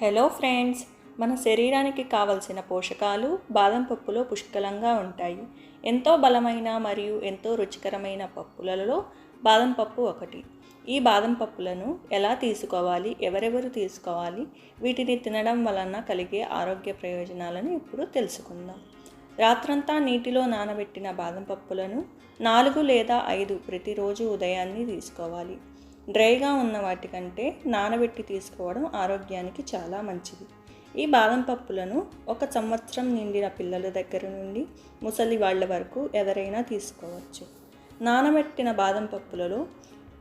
Hello friends, మన శరీరానికి కావలసిన పోషకాలు బాదం పప్పులో పుష్కలంగా ఉంటాయి. ఎంతో బలమైన మరియు ఎంతో రుచికరమైన పప్పులలో బాదం పప్పు ఒకటి. ఈ బాదం పప్పులను ఎలా తీసుకోవాలి, ఎవరెవరు తీసుకోవాలి, వీటిని తినడం వలన కలిగే ఆరోగ్య ప్రయోజనాలను ఇప్పుడు తెలుసుకుందాం. రాత్రంతా నీటిలో నానబెట్టిన బాదం పప్పులను 4 లేదా 5 ప్రతిరోజు ఉదయాన్నే తీసుకోవాలి. డ్రైగా ఉన్న వాటికంటే నానబెట్టి తీసుకోవడం ఆరోగ్యానికి చాలా మంచిది. ఈ బాదం పప్పులను 1 సంవత్సరం నిండిన పిల్లల దగ్గర నుండి ముసలి వాళ్ళ వరకు ఎవరైనా తీసుకోవచ్చు. నానబెట్టిన బాదం పప్పులలో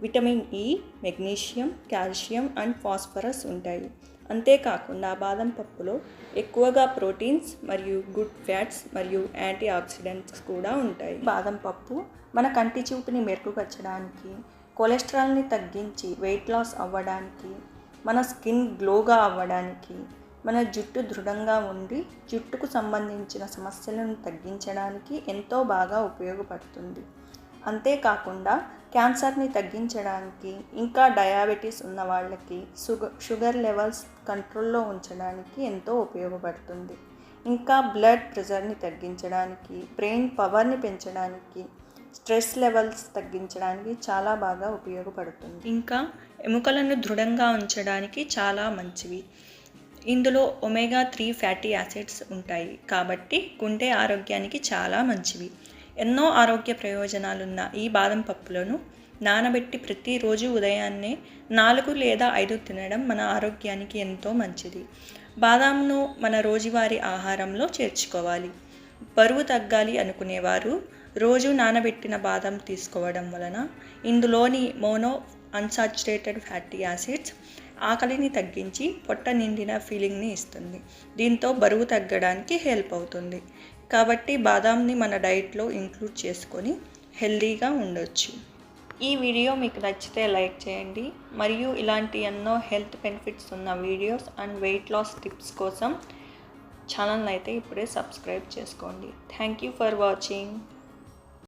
vitamin E, magnesium, calcium and phosphorus ఉంటాయి. అంతేకాకుండా బాదం పప్పులో ఎక్కువగా ప్రోటీన్స్ మరియు గుడ్ ఫ్యాట్స్ మరియు యాంటీ ఆక్సిడెంట్స్ కూడా ఉంటాయి. బాదం పప్పు మన కంటి చూపుని మెరుగుపరచడానికి, కొలెస్ట్రాల్ని తగ్గించి వెయిట్ లాస్ అవ్వడానికి, మన స్కిన్ గ్లోగా అవ్వడానికి, మన జుట్టు దృఢంగా ఉండి జుట్టుకు సంబంధించిన సమస్యలను తగ్గించడానికి ఎంతో బాగా ఉపయోగపడుతుంది. అంతేకాకుండా క్యాన్సర్ని తగ్గించడానికి, ఇంకా డయాబెటీస్ ఉన్న వాళ్ళకి షుగర్ లెవెల్స్ కంట్రోల్లో ఉంచడానికి ఎంతో ఉపయోగపడుతుంది. ఇంకా బ్లడ్ ప్రెషర్ని తగ్గించడానికి, బ్రెయిన్ పవర్ని పెంచడానికి, స్ట్రెస్ లెవెల్స్ తగ్గించడానికి చాలా బాగా ఉపయోగపడుతుంది. ఇంకా ఎముకలను దృఢంగా ఉంచడానికి చాలా మంచివి. ఇందులో ఒమేగా 3 ఫ్యాటీ యాసిడ్స్ ఉంటాయి కాబట్టి గుండె ఆరోగ్యానికి చాలా మంచివి. ఎన్నో ఆరోగ్య ప్రయోజనాలున్న ఈ బాదం పప్పులను నానబెట్టి ప్రతిరోజు ఉదయాన్నే 4 లేదా 5 తినడం మన ఆరోగ్యానికి ఎంతో మంచిది. బాదాంను మన రోజువారీ ఆహారంలో చేర్చుకోవాలి. బరువు తగ్గాలి అనుకునేవారు రోజు నానబెట్టిన బాదం తీసుకోవడం వలన ఇందులోని మోనో అన్సాచురేటెడ్ ఫ్యాటీ యాసిడ్స్ ఆకలిని తగ్గించి పొట్ట నిండిన ఫీలింగ్ని ఇస్తుంది. దీంతో బరువు తగ్గడానికి హెల్ప్ అవుతుంది. కాబట్టి బాదాంని మన డైట్లో ఇంక్లూడ్ చేసుకొని హెల్తీగా ఉండొచ్చు. ఈ వీడియో మీకు నచ్చితే లైక్ చేయండి. మరియు ఇలాంటి ఎన్నో హెల్త్ బెనిఫిట్స్ ఉన్న videos and weight loss tips కోసం ఛానల్ని అయితే ఇప్పుడే సబ్స్క్రైబ్ చేసుకోండి. Thank you for watching.